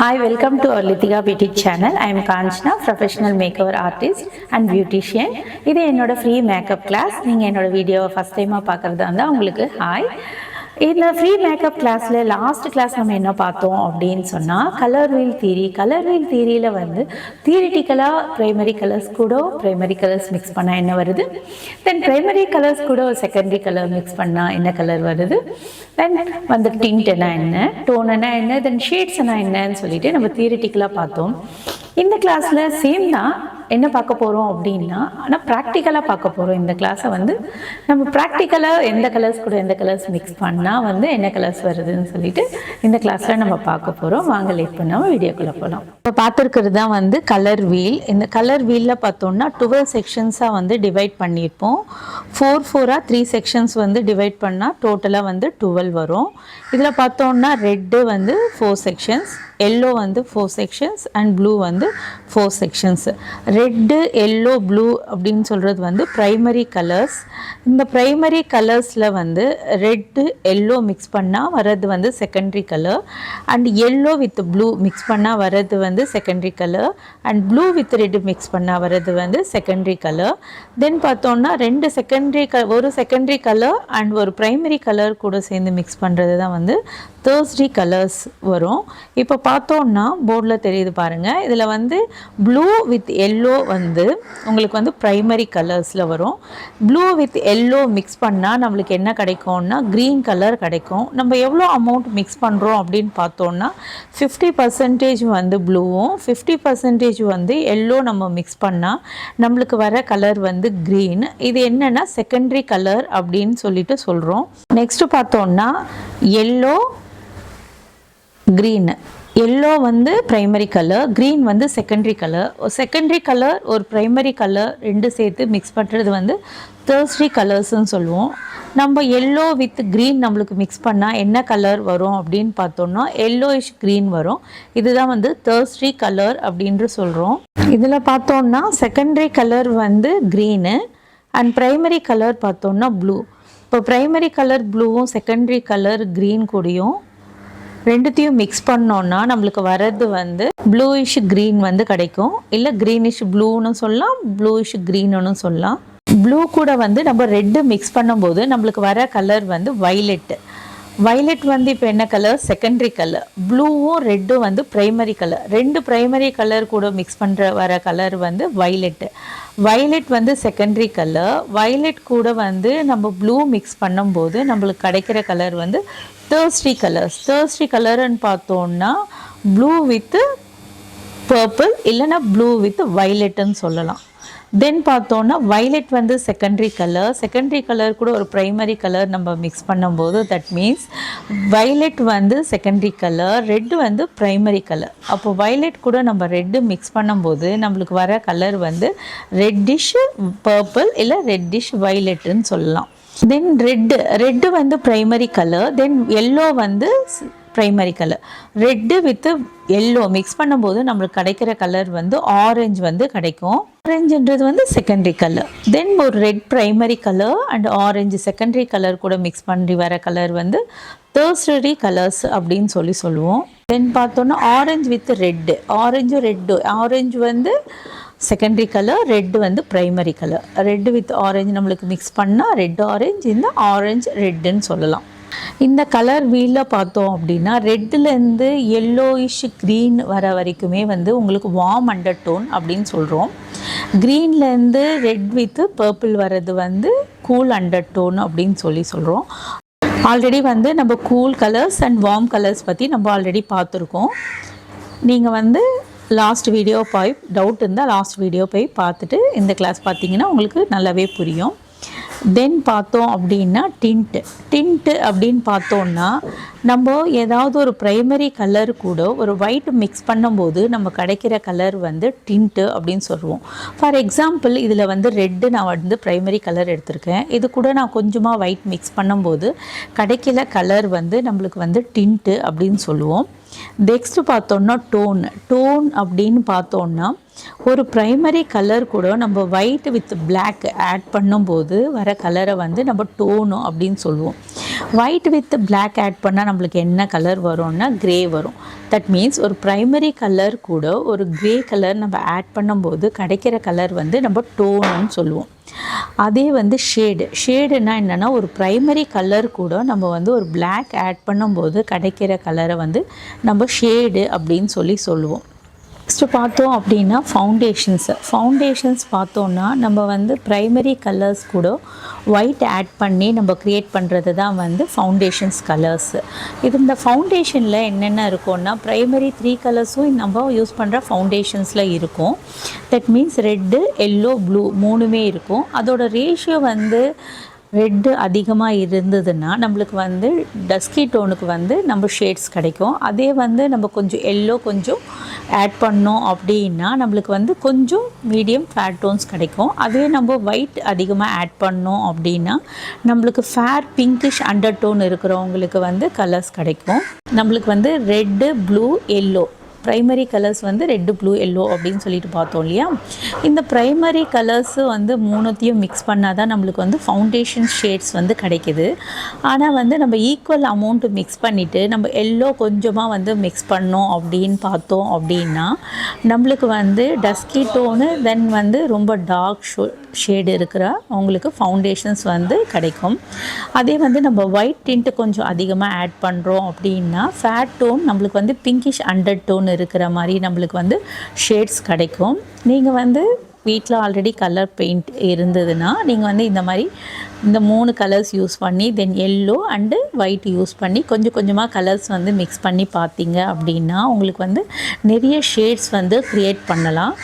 Hi, welcome to our Lithika beautique channel. I am Kanchana, professional makeover artist and beautician. இது என்னோட free makeup class. நீங்கள் என்னோட வீடியோவை first டைமாக பார்க்குறதா இருந்தால் உங்களுக்கு ஹாய். இந்த ஃப்ரீ மேக்கப் கிளாஸில் லாஸ்ட் கிளாஸ் நம்ம என்ன பார்த்தோம் அப்படின்னு சொன்னால் கலர் வீல் தியரியில் வந்து தியரிட்டிக்கலாக ப்ரைமரி கலர்ஸ் கூட ப்ரைமரி கலர்ஸ் மிக்ஸ் பண்ணால் என்ன வருது, தென் ப்ரைமரி கலர்ஸ் கூட செகண்டரி கலர் மிக்ஸ் பண்ணால் என்ன கலர் வருது, தென் வந்து டிண்ட்னா என்ன, டோன்னா என்ன, தென் ஷேட்ஸ்னா என்னன்னு சொல்லிட்டு நம்ம தியரிட்டிக்கலாக பார்த்தோம். இந்த கிளாஸில் சேம் தான் என்ன பார்க்க போகிறோம் அப்படின்னா, ஆனால் ப்ராக்டிக்கலாக பார்க்க போகிறோம். இந்த கிளாஸை வந்து நம்ம ப்ராக்டிக்கலாக எந்த கலர்ஸ் கூட எந்த கலர்ஸ் மிக்ஸ் பண்ணால் வந்து என்ன கலர்ஸ் வருதுன்னு சொல்லிட்டு இந்த கிளாஸில் நம்ம பார்க்க போகிறோம். வாங்க லேட் பண்ணாமல் வீடியோக்குள்ளே போகலாம். இப்போ பார்த்துருக்கிறது தான் வந்து கலர் வீல். இந்த கலர் வீலில் பார்த்தோம்னா 12 செக்ஷன்ஸாக வந்து டிவைட் பண்ணியிருப்போம். 4 3 செக்ஷன்ஸ் வந்து டிவைட் பண்ணால் டோட்டலாக வந்து 12 வரும். இதில் பார்த்தோம்னா ரெட்டு வந்து 4 செக்ஷன்ஸ், எல்லோ வந்து 4 செக்ஷன்ஸ் அண்ட் ப்ளூ வந்து 4 செக்ஷன்ஸ். ரெட்டு எல்லோ ப்ளூ அப்படின்னு சொல்கிறது வந்து ப்ரைமரி கலர்ஸ். இந்த ப்ரைமரி கலர்ஸில் வந்து ரெட்டு எல்லோ மிக்ஸ் பண்ணால் வர்றது வந்து secondary colour, and yellow with blue mix பண்ணால் வர்றது வந்து secondary colour, and blue with red mix பண்ணால் வர்றது வந்து செகண்டரி கலர். தென் பார்த்தோன்னா ஒரு செகண்டரி கலர் அண்ட் ஒரு ப்ரைமரி கலர் கூட சேர்ந்து மிக்ஸ் பண்ணுறது தான் வந்து தேர்ஸ்டே கலர்ஸ் வரும். இப்போ பார்த்தோன்னா போர்டில் தெரியுது பாருங்கள். இதில் வந்து ப்ளூ வித் எல்லோ வந்து உங்களுக்கு வந்து ப்ரைமரி கலர்ஸில் வரும். ப்ளூ வித் எல்லோ மிக்ஸ் பண்ணால் நம்மளுக்கு என்ன கிடைக்கும்னா க்ரீன் கலர் கிடைக்கும். நம்ம எவ்வளோ அமௌண்ட் மிக்ஸ் பண்ணுறோம் அப்படின்னு பார்த்தோன்னா 50% வந்து ப்ளூவும் 50% வந்து எல்லோ நம்ம மிக்ஸ் பண்ணால் நம்மளுக்கு வர கலர் வந்து க்ரீன். இது என்னென்னா செகண்டரி கலர் அப்படின்னு சொல்லிட்டு சொல்கிறோம். நெக்ஸ்ட்டு பார்த்தோன்னா எல்லோ க்ரீன். எல்லோ வந்து ப்ரைமரி கலர், க்ரீன் வந்து செகண்டரி கலர். செகண்டரி கலர் ஒரு ப்ரைமரி கலர் ரெண்டு சேர்த்து மிக்ஸ் பண்ணுறது வந்து தேர்ஸ்டே கலர்ஸ்ன்னு சொல்லுவோம். நம்ம எல்லோ வித் க்ரீன் நம்மளுக்கு மிக்ஸ் பண்ணால் என்ன கலர் வரும் அப்படின்னு பார்த்தோம்னா எல்லோயிஷ் க்ரீன் வரும். இதுதான் வந்து தேர்ஸ்டே கலர் அப்படின்று சொல்கிறோம். இதில் பார்த்தோம்னா செகண்டரி கலர் வந்து க்ரீனு அண்ட் ப்ரைமரி கலர் பார்த்தோம்னா ப்ளூ. இப்போ ப்ரைமரி கலர் ப்ளூவும் செகண்டரி கலர் க்ரீன் கூடயும் ரெண்டுத்தையும் மிக்ஸ் பண்ணோன்னா நம்மளுக்கு வர்றது வந்து ப்ளூயிஷ் க்ரீன் வந்து கிடைக்கும். இல்லை க்ரீனிஷ் ப்ளூன்னு சொல்லலாம், ப்ளூயிஷ் க்ரீனுன்னு சொல்லலாம். ப்ளூ கூட வந்து நம்ம ரெட்டு மிக்ஸ் பண்ணும்போது நம்மளுக்கு வர கலர் வந்து வைலெட்டு. வைலெட் வந்து இப்போ என்ன கலர், செகண்டரி கலர். ப்ளூவும் ரெட்டும் வந்து ப்ரைமரி கலர். ரெண்டு ப்ரைமரி கலர் கூட மிக்ஸ் பண்ணுற வர கலர் வந்து வைலெட்டு. வைலெட் வந்து செகண்டரி கலர். வைலெட் கூட வந்து நம்ம ப்ளூ மிக்ஸ் பண்ணும்போது நம்மளுக்கு கிடைக்கிற கலர் வந்து தேர்ஸ்டே கலர்ஸ். தேர்ஸ்டே கலர்னு பார்த்தோன்னா ப்ளூ வித்து பர்பிள் இல்லைன்னா ப்ளூ வித் வைலெட்டுன்னு சொல்லலாம். தென் பார்த்தோன்னா வைலெட் வந்து செகண்டரி கலர். செகண்டரி கலர் கூட ஒரு ப்ரைமரி கலர் நம்ம மிக்ஸ் பண்ணும்போது தட் மீன்ஸ் வைலெட் வந்து செகண்டரி கலர், ரெட்டு வந்து ப்ரைமரி கலர். அப்போ வைலெட் கூட நம்ம ரெட்டு மிக்ஸ் பண்ணும்போது நம்மளுக்கு வர கலர் வந்து ரெட்டிஷ் பர்பிள் இல்லை ரெட்டிஷ் வைலெட்டுன்னு சொல்லலாம். தென் ரெட்டு வந்து ப்ரைமரி கலர், தென் எல்லோ வந்து primary colour. Red with yellow mix பண்ணும்போது நம்மளுக்கு கிடைக்கிற கலர் வந்து ஆரஞ்சு வந்து கிடைக்கும். ஆரஞ்சுன்றது வந்து செகண்டரி கலர். தென் ஒரு red primary colour and orange secondary colour கூட மிக்ஸ் பண்ணி வர கலர் வந்து தேர்ஸ்டே கலர்ஸ் அப்படின்னு சொல்லுவோம். தென் பார்த்தோன்னா ஆரஞ்சு வித் ரெட்டு, ஆரஞ்சு வந்து செகண்டரி கலர், ரெட்டு வந்து primary colour. Red with orange நம்மளுக்கு மிக்ஸ் பண்ணால் ரெட் ஆரஞ்சு, இந்த ஆரஞ்சு ரெட்டுன்னு சொல்லலாம். இந்த கலர் வீலில் பார்த்தோம் அப்படின்னா ரெட்டுலேருந்து எல்லோயிஷ் க்ரீன் வர வரைக்குமே வந்து உங்களுக்கு வார்ம் அண்டர் டோன் அப்படின்னு சொல்கிறோம். க்ரீன்லேருந்து ரெட் வித் பர்பிள் வர்றது வந்து கூல் அண்டர் டோன் அப்படின்னு சொல்கிறோம். ஆல்ரெடி வந்து நம்ம cool colours and warm colours பற்றி நம்ம ஆல்ரெடி பார்த்துருக்கோம். நீங்கள் வந்து லாஸ்ட் வீடியோ போய் டவுட் இருந்தால் லாஸ்ட் வீடியோ போய் பார்த்துட்டு இந்த கிளாஸ் பார்த்தீங்கன்னா உங்களுக்கு நல்லாவே புரியும். தென் பார்த்தோம் அப்படின்னா டிண்ட்டு அப்படின்னு பார்த்தோன்னா நம்ம ஏதாவது ஒரு ப்ரைமரி கலர் கூட ஒரு ஒயிட் மிக்ஸ் பண்ணும்போது நம்ம கிடைக்கிற கலர் வந்து டிண்ட்டு அப்படின்னு சொல்லுவோம். ஃபார் எக்ஸாம்பிள் இதில் வந்து ரெட்டு நான் வந்து ப்ரைமரி கலர் எடுத்திருக்கேன். இது கூட நான் கொஞ்சமாக ஒயிட் மிக்ஸ் பண்ணும்போது கிடைக்கிற கலர் வந்து நம்மளுக்கு வந்து டிண்ட்டு அப்படின்னு சொல்லுவோம். நெக்ஸ்ட்டு பார்த்தோன்னா டோன் அப்படின்னு பார்த்தோன்னா ஒரு ப்ரைமரி கலர் கூட நம்ம ஒயிட் வித் பிளாக் ஆட் பண்ணும்போது வர கலரை வந்து நம்ம டோனு அப்படின்னு சொல்லுவோம். ஒயிட் வித் பிளாக் ஆட் பண்ணால் நம்மளுக்கு என்ன கலர் வரும்னா க்ரே வரும். தட் மீன்ஸ் ஒரு ப்ரைமரி கலர் கூட ஒரு க்ரே கலர் நம்ம ஆட் பண்ணும்போது கிடைக்கிற கலர் வந்து நம்ம டோனுன்னு சொல்லுவோம். அதே வந்து ஷேடுனா என்னென்னா ஒரு ப்ரைமரி கலர் கூட நம்ம வந்து ஒரு பிளாக் ஆட் பண்ணும்போது கிடைக்கிற கலரை வந்து நம்ம ஷேடு அப்படின்னு சொல்லுவோம். நெக்ஸ்ட்டு பார்த்தோம் அப்படின்னா ஃபவுண்டேஷன்ஸ் பார்த்தோன்னா நம்ம வந்து ப்ரைமரி கலர்ஸ் கூட ஒயிட் ஆட் பண்ணி நம்ம க்ரியேட் பண்ணுறது தான் வந்து ஃபவுண்டேஷன்ஸ் கலர்ஸு. இந்த ஃபவுண்டேஷனில் என்னென்ன இருக்கும்னா ப்ரைமரி 3 கலர்ஸும் நம்ம யூஸ் பண்ணுற ஃபவுண்டேஷன்ஸில் இருக்கும். That means red, yellow, blue 3மே இருக்கும். அதோட ரேஷியோ வந்து ரெட்டு அதிகமாக இருந்ததுன்னா நம்மளுக்கு வந்து டஸ்கி டோனுக்கு வந்து நம்ம ஷேட்ஸ் கிடைக்கும். அதே வந்து நம்ம கொஞ்சம் எல்லோ கொஞ்சம் ஆட் பண்ணோம் அப்படின்னா நம்மளுக்கு வந்து கொஞ்சம் மீடியம் ஃபேர் டோன்ஸ் கிடைக்கும். அதே நம்ம ஒயிட் அதிகமாக ஆட் பண்ணோம் அப்படின்னா நம்மளுக்கு ஃபேர் பிங்கிஷ் அண்டர் டோன் இருக்கிறவங்களுக்கு வந்து கலர்ஸ் கிடைக்கும். நம்மளுக்கு வந்து red, blue, yellow primary colours வந்து ரெட்டு, ப்ளூ, எல்லோ அப்படின்னு சொல்லிட்டு பார்த்தோம் இல்லையா. இந்த ப்ரைமரி கலர்ஸு வந்து 3த்தையும் மிக்ஸ் பண்ணால் தான் நம்மளுக்கு வந்து ஃபவுண்டேஷன் ஷேட்ஸ் வந்து கிடைக்கிது. ஆனால் வந்து நம்ம ஈக்குவல் அமௌண்ட்டு மிக்ஸ் பண்ணிவிட்டு நம்ம எல்லோ கொஞ்சமாக வந்து மிக்ஸ் பண்ணோம் அப்படின்னு பார்த்தோம் அப்படின்னா நம்மளுக்கு வந்து டஸ்கி டோனு தென் வந்து ரொம்ப டார்க் ஷேடு இருக்கிற அவங்களுக்கு ஃபவுண்டேஷன்ஸ் வந்து கிடைக்கும். அதே வந்து நம்ம ஒயிட் டிண்ட்டு கொஞ்சம் அதிகமாக ஆட் பண்ணுறோம் அப்படின்னா ஃபேட் டோன் நம்மளுக்கு வந்து பிங்கிஷ் அண்டர் டோன் இருக்கிற மாதிரி நம்மளுக்கு வந்து ஷேட்ஸ் கிடைக்கும். நீங்கள் வந்து வீட்டில் ஆல்ரெடி கலர் பெயிண்ட் இருந்ததுன்னா நீங்கள் வந்து இந்த மாதிரி இந்த 3 கலர்ஸ் யூஸ் பண்ணி தென் எல்லோ அண்டு ஒயிட் யூஸ் பண்ணி கொஞ்சம் கொஞ்சமாக கலர்ஸ் வந்து மிக்ஸ் பண்ணி பார்த்தீங்க அப்படின்னா உங்களுக்கு வந்து நிறைய ஷேட்ஸ் வந்து க்ரியேட் பண்ணலாம்.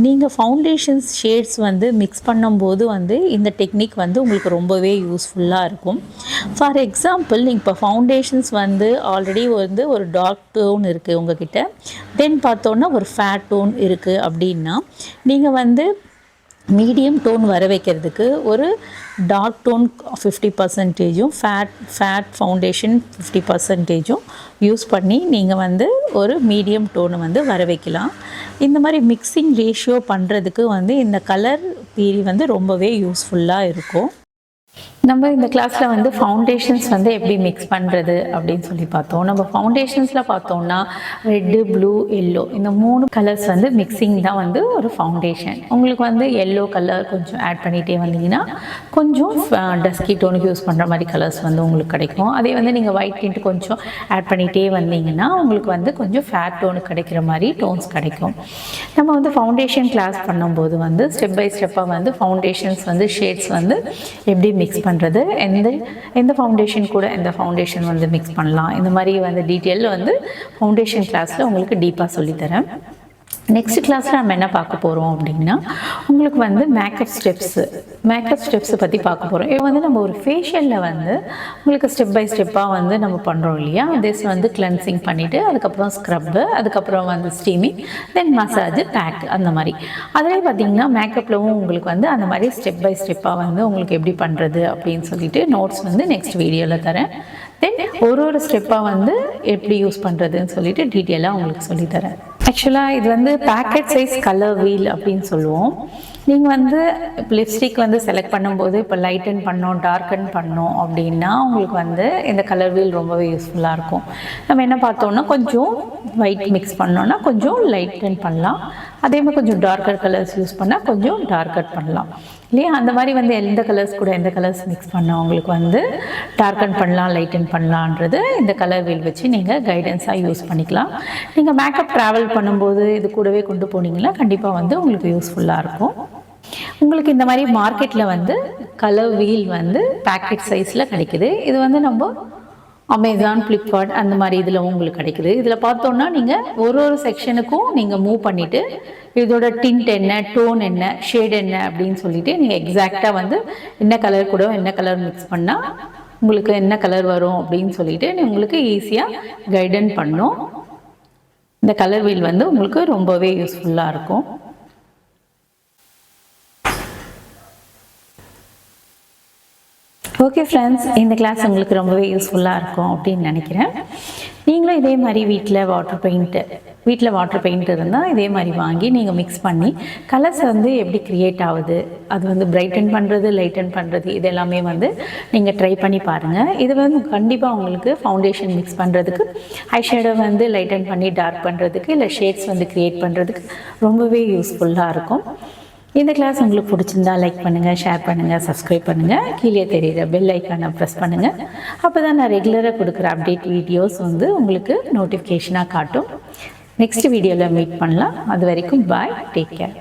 நீங்கள் ஃபவுண்டேஷன்ஸ் ஷேட்ஸ் வந்து மிக்ஸ் பண்ணும்போது வந்து இந்த டெக்னிக் வந்து உங்களுக்கு ரொம்பவே யூஸ்ஃபுல்லாக இருக்கும். ஃபார் எக்ஸாம்பிள் நீங்கள் இப்போ ஃபவுண்டேஷன்ஸ் வந்து ஆல்ரெடி வந்து ஒரு டார்க் டோன் இருக்குது உங்கள்கிட்ட, தென் பார்த்தோன்னா ஒரு ஃபேட் டோன் இருக்குது அப்படின்னா நீங்கள் வந்து மீடியம் டோன் வர வைக்கிறதுக்கு ஒரு டார்க் டோன் 50%, ஃபேட் ஃபவுண்டேஷன் 50% யூஸ் பண்ணி நீங்கள் வந்து ஒரு மீடியம் டோனை வந்து வர வைக்கலாம். இந்த மாதிரி மிக்சிங் ரேஷியோ பண்ணுறதுக்கு வந்து இந்த கலர் பீரி வந்து ரொம்பவே யூஸ்ஃபுல்லாக இருக்கும். நம்ம இந்த கிளாஸில் வந்து ஃபவுண்டேஷன்ஸ் வந்து எப்படி மிக்ஸ் பண்ணுறது அப்படின்னு சொல்லி பார்த்தோம். நம்ம ஃபவுண்டேஷன்ஸில் பார்த்தோம்னா ரெட்டு, ப்ளூ, எல்லோ இந்த 3 கலர்ஸ் வந்து மிக்சிங் தான் வந்து ஒரு ஃபவுண்டேஷன். உங்களுக்கு வந்து எல்லோ கலர் கொஞ்சம் ஆட் பண்ணிகிட்டே வந்தீங்கன்னா கொஞ்சம் டஸ்கி டோனுக்கு யூஸ் பண்ணுற மாதிரி கலர்ஸ் வந்து உங்களுக்கு கிடைக்கும். அதே வந்து நீங்கள் ஒயிட் டிண்ட் கொஞ்சம் ஆட் பண்ணிகிட்டே வந்தீங்கன்னா உங்களுக்கு வந்து கொஞ்சம் ஃபேட் டோனுக்கு கிடைக்கிற மாதிரி டோன்ஸ் கிடைக்கும். நம்ம வந்து ஃபவுண்டேஷன் கிளாஸ் பண்ணும்போது வந்து ஸ்டெப் பை ஸ்டெப்பாக வந்து ஃபவுண்டேஷன்ஸ் வந்து ஷேட்ஸ் வந்து எப்படி மிக்ஸ் பண்ணுறது, எந்த ஃபவுண்டேஷன் கூட எந்த ஃபவுண்டேஷன் வந்து மிக்ஸ் பண்ணலாம், இந்த மாதிரி வந்து டீட்டெயிலில் வந்து ஃபவுண்டேஷன் கிளாஸில் உங்களுக்கு டீப்பாக சொல்லித்தரேன். நெக்ஸ்ட் கிளாஸில் நம்ம என்ன பார்க்க போகிறோம் அப்படின்னா உங்களுக்கு வந்து மேக்கப் ஸ்டெப்ஸை பற்றி பார்க்க போகிறோம். இது வந்து நம்ம ஒரு ஃபேஷியலில் வந்து உங்களுக்கு ஸ்டெப் பை ஸ்டெப்பாக வந்து நம்ம பண்ணுறோம் இல்லையா. திஸ் வந்து கிளென்சிங் பண்ணிவிட்டு அதுக்கப்புறம் ஸ்க்ரப்பு, அதுக்கப்புறம் வந்து ஸ்டீமிங், தென் மசாஜ், பேக் அந்த மாதிரி. அதிலே பார்த்திங்கன்னா மேக்கப்லவும் உங்களுக்கு வந்து அந்த மாதிரி ஸ்டெப் பை ஸ்டெப்பாக வந்து உங்களுக்கு எப்படி பண்ணுறது அப்படின்னு சொல்லிட்டு நோட்ஸ் வந்து நெக்ஸ்ட் வீடியோவில் தரேன். தென் ஒரு ஸ்டெப்பாக வந்து எப்படி யூஸ் பண்ணுறதுன்னு சொல்லிட்டு டீட்டெயிலாக உங்களுக்கு சொல்லித்தரேன். ஆக்சுவலாக இது வந்து பேக்கெட் சைஸ் கலர் வீல் அப்படின்னு சொல்லுவோம். நீங்கள் வந்து இப்போ லிப்ஸ்டிக் வந்து செலக்ட் பண்ணும்போது இப்போ லைட்டன் பண்ணோம், டார்க்கன் பண்ணோம் அப்படின்னா உங்களுக்கு வந்து இந்த கலர் வீல் ரொம்பவே யூஸ்ஃபுல்லாக இருக்கும். நம்ம என்ன பார்த்தோம்னா கொஞ்சம் ஒயிட் மிக்ஸ் பண்ணோன்னா கொஞ்சம் லைட்டன் பண்ணலாம். அதே மாதிரி கொஞ்சம் டார்க்கர் கலர்ஸ் யூஸ் பண்ணால் கொஞ்சம் டார்க்கர் பண்ணலாம் இல்லையா. அந்த மாதிரி வந்து எந்த கலர்ஸ் கூட எந்த கலர்ஸ் மிக்ஸ் பண்ணால் உங்களுக்கு வந்து டார்க்கன் பண்ணலாம், லைட்டன் பண்ணலான்றது இந்த கலர் வீல் வச்சு நீங்கள் கைடன்ஸாக யூஸ் பண்ணிக்கலாம். நீங்கள் மேக்கப் ட்ராவல் பண்ணும்போது இது கூடவே கொண்டு போனீங்கன்னா கண்டிப்பாக வந்து உங்களுக்கு யூஸ்ஃபுல்லாக இருக்கும். உங்களுக்கு இந்த மாதிரி மார்க்கெட்டில் வந்து கலர் வீல் வந்து பேக்கெட் சைஸில் கிடைக்குது. இது வந்து நம்ம அமேசான், ஃப்ளிப்கார்ட் அந்த மாதிரி இதில் உங்களுக்கு கிடைக்குது. இதில் பார்த்தோன்னா நீங்கள் ஒரு செக்ஷனுக்கும் நீங்கள் மூவ் பண்ணிவிட்டு இதோட டிண்ட் என்ன, டோன் என்ன, ஷேட் என்ன அப்படின்னு சொல்லிட்டு நீங்கள் எக்ஸாக்டாக வந்து என்ன கலர் கூட என்ன கலர் மிக்ஸ் பண்ணால் உங்களுக்கு என்ன கலர் வரும் அப்படின்னு சொல்லிட்டு உங்களுக்கு ஈஸியாக கைடன் பண்ணும். இந்த கலர் வீல் வந்து உங்களுக்கு ரொம்பவே யூஸ்ஃபுல்லாக இருக்கும். ஓகே ஃப்ரெண்ட்ஸ், இந்த கிளாஸ் உங்களுக்கு ரொம்பவே யூஸ்ஃபுல்லாக இருக்கும் அப்படின்னு நினைக்கிறேன். நீங்களும் இதே மாதிரி வீட்டில் வாட்டர் பெயிண்ட்டு வீட்டில் வாட்டர் பெயிண்ட் இருந்தால் இதே மாதிரி வாங்கி நீங்கள் மிக்ஸ் பண்ணி கலர்ஸ் வந்து எப்படி க்ரியேட் ஆகுது, அது வந்து பிரைட்டன் பண்ணுறது, லைட்டன் பண்ணுறது, இது எல்லாமே வந்து நீங்கள் ட்ரை பண்ணி பாருங்கள். இது வந்து கண்டிப்பாக உங்களுக்கு ஃபவுண்டேஷன் மிக்ஸ் பண்ணுறதுக்கு, ஐ ஷேடோ வந்து லைட்டன் பண்ணி டார்க் பண்ணுறதுக்கு, இல்லை ஷேட்ஸ் வந்து க்ரியேட் பண்ணுறதுக்கு ரொம்பவே யூஸ்ஃபுல்லாக இருக்கும். இந்த கிளாஸ் உங்களுக்கு பிடிச்சிருந்தா லைக் பண்ணுங்கள், ஷேர் பண்ணுங்கள், சப்ஸ்கிரைப் பண்ணுங்கள். கீழே தெரியுற பெல் ஐக்கானை ப்ரெஸ் பண்ணுங்கள். அப்போ தான் நான் ரெகுலராக கொடுக்குற அப்டேட் வீடியோஸ் வந்து உங்களுக்கு நோட்டிஃபிகேஷனாக காட்டும். நெக்ஸ்ட் வீடியோவில் மீட் பண்ணலாம். அது வரைக்கும் பாய், டேக் கேர்.